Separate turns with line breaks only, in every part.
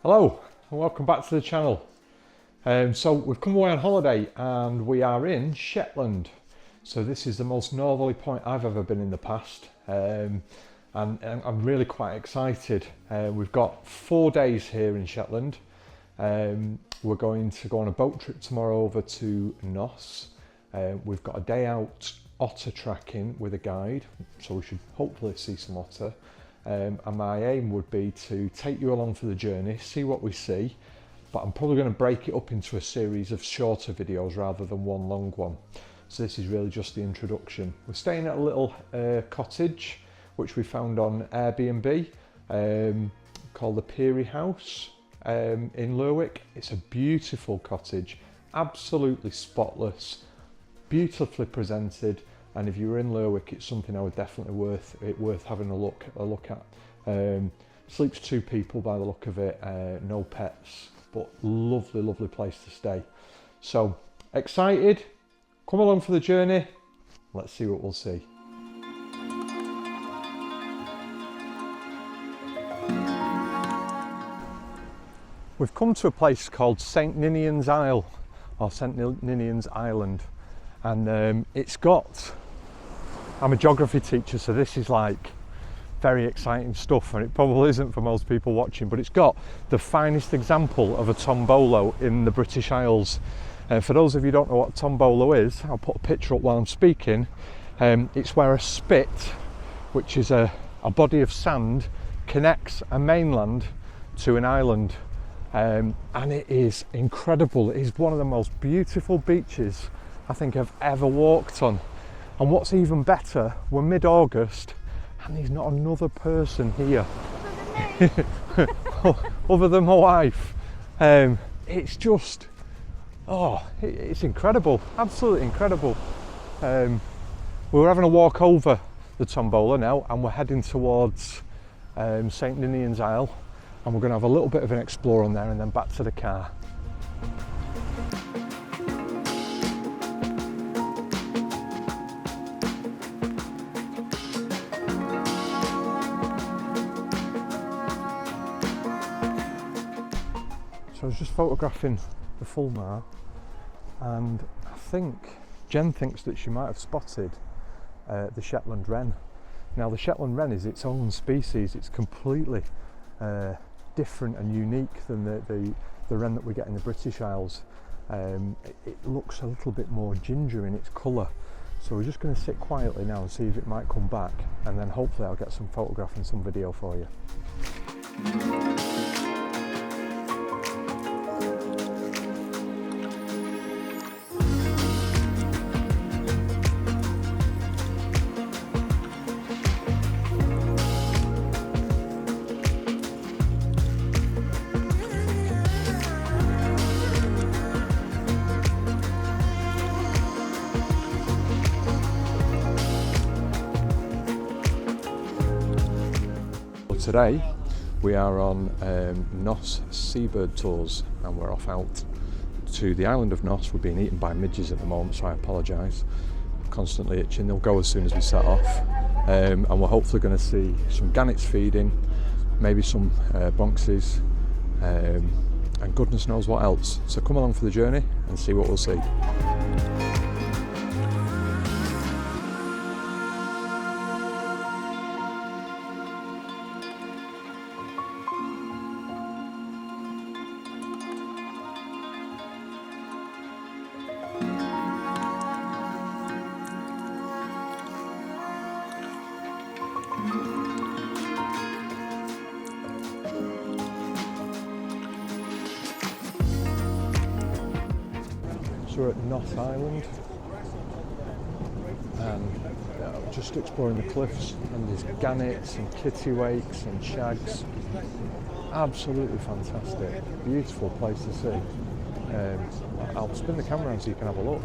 Hello and welcome back to the channel. So we've come away on holiday and we are in Shetland. So this is the most northerly point I've ever been in the past, and I'm really quite excited. We've got 4 days here in Shetland. We're going to go on a boat trip tomorrow over to Nos. We've got a day out otter tracking with a guide, so we should hopefully see some otter. And my aim would be to take you along for the journey, see what we see, but I'm probably going to break it up into a series of shorter videos rather than one long one. So this is really just the introduction. We're staying at a little cottage which we found on Airbnb called the Peary House in Lerwick. It's a beautiful cottage, absolutely spotless, beautifully presented. And if you were in Lerwick, it's something I would definitely worth having a look at. Sleeps 2 people by the look of it, no pets, but lovely place to stay. So excited, come along for the journey. Let's see what we'll see. We've come to a place called St Ninians Isle, or St Ninians Island, and it's got, I'm a geography teacher, so this is like very exciting stuff, and it probably isn't for most people watching, but it's got the finest example of a tombolo in the British Isles. For those of you who don't know what a tombolo is, I'll put a picture up while I'm speaking. It's where a spit, which is a body of sand, connects a mainland to an island. And it is incredible. It is one of the most beautiful beaches I think I've ever walked on. And what's even better, we're mid-August and there's not another person here other than my wife. It's just, it's incredible, absolutely incredible. We're having a walk over the tombola now and we're heading towards St Ninians Isle, and we're going to have a little bit of an explore on there and then back to the car. So I was just photographing the fulmar, and I think Jen thinks that she might have spotted the Shetland wren. Now the Shetland wren is its own species. It's completely different and unique than the wren that we get in the British Isles. It looks a little bit more ginger in its colour. So we're just going to sit quietly now and see if it might come back, and then hopefully I'll get some photograph and some video for you. Today we are on Nos seabird tours, and we're off out to the island of Nos. We're being eaten by midges at the moment, so I apologise. Constantly itching, they'll go as soon as we set off, and we're hopefully going to see some gannets feeding, maybe some bonxies, and goodness knows what else. So come along for the journey and see what we'll see. So we're at North Island and just exploring the cliffs, and there's gannets and kittiwakes and shags. Absolutely fantastic, beautiful place to see. I'll spin the camera around so you can have a look.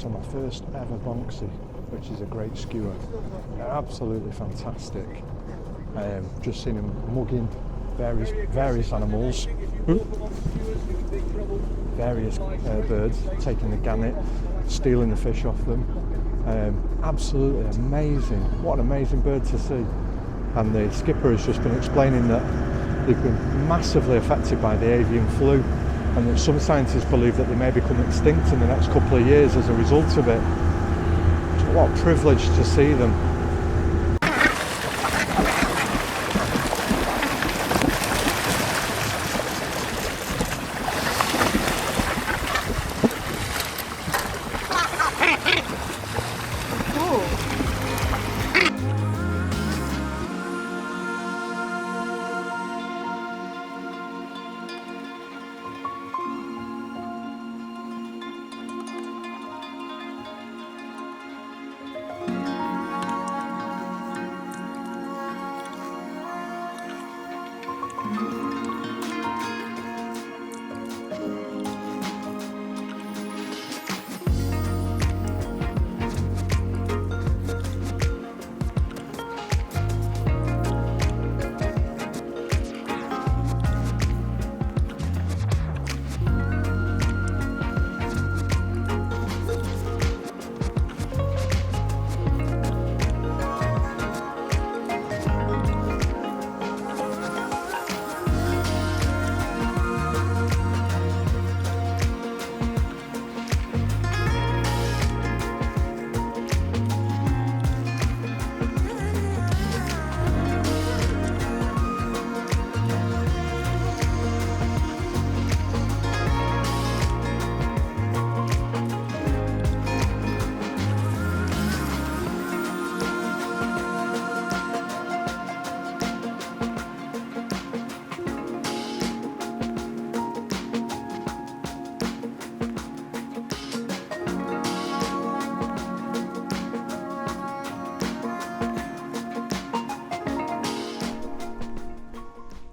on my first ever Bonksy, which is a great skewer. They're absolutely fantastic. Just seen him mugging various animals, various birds, taking the gannet, stealing the fish off them. Absolutely amazing. What an amazing bird to see. And the skipper has just been explaining that they've been massively affected by the avian flu, and that some scientists believe that they may become extinct in the next couple of years as a result of it. What a privilege to see them.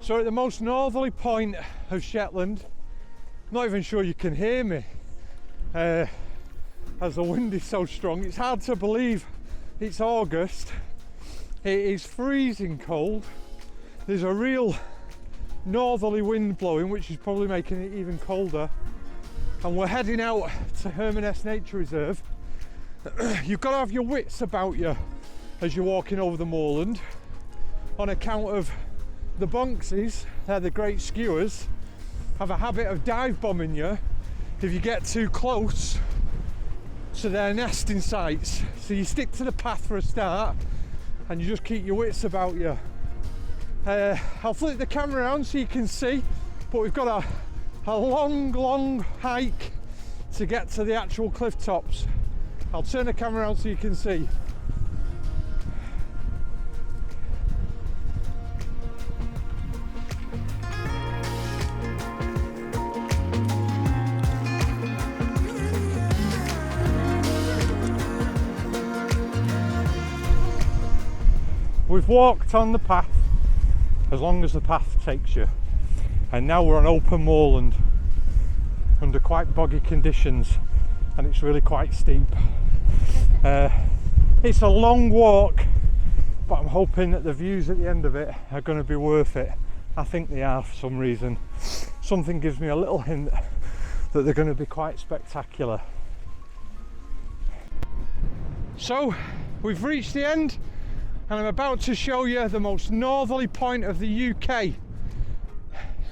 So at the most northerly point of Shetland, not even sure you can hear me as the wind is so strong. It's hard to believe it's August. It is freezing cold. There's a real northerly wind blowing, which is probably making it even colder. And we're heading out to Hermaness Nature Reserve. You've got to have your wits about you as you're walking over the moorland, on account of the Bonksies, they're the great skewers, have a habit of dive bombing you if you get too close to their nesting sites. So you stick to the path for a start and you just keep your wits about you. I'll flip the camera around so you can see, but we've got a long hike to get to the actual cliff tops. I'll turn the camera around so you can see. We've walked on the path as long as the path takes you, and now we're on open moorland under quite boggy conditions, and it's really quite steep. It's a long walk, but I'm hoping that the views at the end of it are going to be worth it. I think they are for some reason. Something gives me a little hint that they're going to be quite spectacular. So we've reached the end, and I'm about to show you the most northerly point of the UK.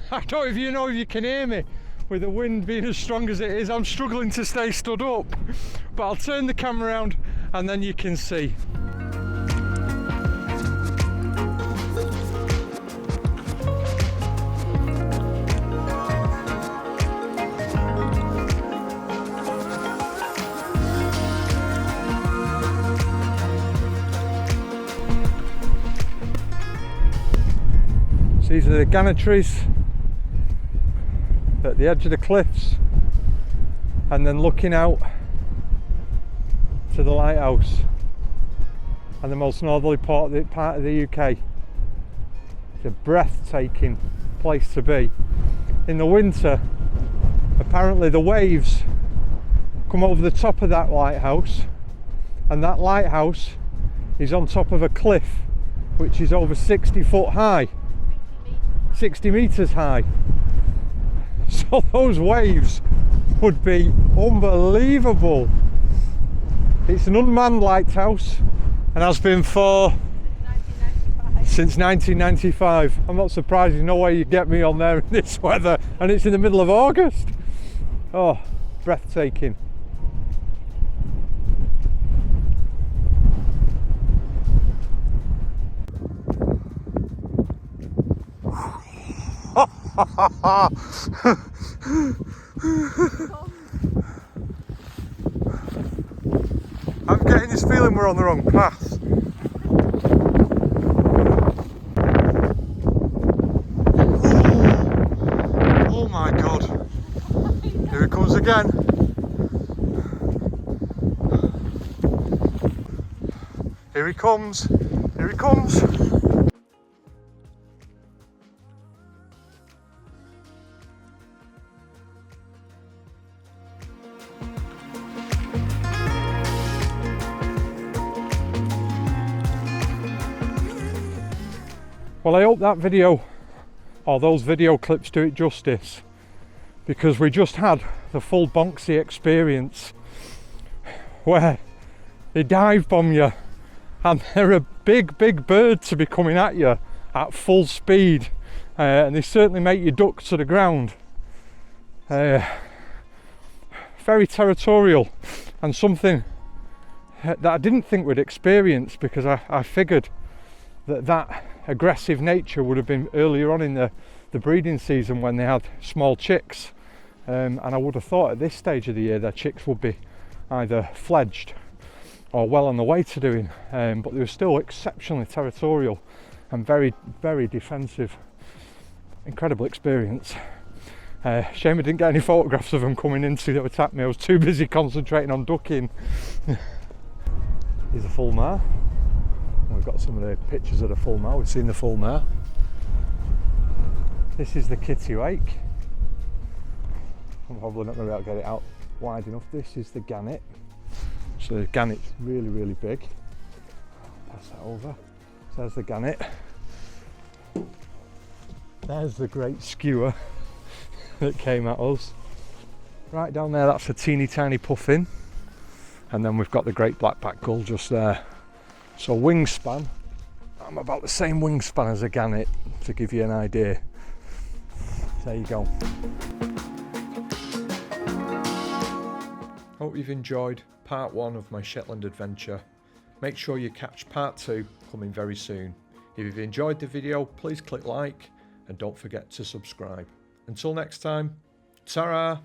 I don't know if you can hear me with the wind being as strong as it is. I'm struggling to stay stood up, but I'll turn the camera around and then you can see. These are the gannet trees at the edge of the cliffs, and then looking out to the lighthouse and the most northerly part of the UK. It's a breathtaking place to be. In the winter, apparently the waves come over the top of that lighthouse, and that lighthouse is on top of a cliff which is over 60 foot high, 60 meters high. So those waves would be unbelievable. It's an unmanned lighthouse and has been for since 1995. I'm not surprised, there's no way you get me on there in this weather, and it's in the middle of August. Oh, breathtaking. I'm getting this feeling we're on the wrong path. Oh my god. Here it comes again. Here he comes. Here he comes. Well, I hope that video, or those video clips, do it justice, because we just had the full Bonksy experience where they dive bomb you and they're a big bird to be coming at you at full speed, and they certainly make you duck to the ground. Very territorial, and something that I didn't think we'd experience, because I figured that aggressive nature would have been earlier on in the breeding season when they had small chicks, and I would have thought at this stage of the year their chicks would be either fledged or well on the way to doing, but they were still exceptionally territorial and very defensive. Incredible experience. Shame I didn't get any photographs of them coming in to attack me. I was too busy concentrating on ducking. Here's a full mare. We've got some of the pictures of the full mare. We've seen the full mare. This is the kitty wake. I'm probably not going to be able to get it out wide enough. This is the gannet. So the gannet's really big. Pass that over. So there's the gannet. There's the great skewer that came at us. Right down there, that's a teeny tiny puffin. And then we've got the great blackback gull just there. So wingspan, I'm about the same wingspan as a gannet, to give you an idea. There you go. Hope you've enjoyed part 1 of my Shetland adventure. Make sure you catch part 2 coming very soon. If you've enjoyed the video, please click like and don't forget to subscribe. Until next time, ta-ra!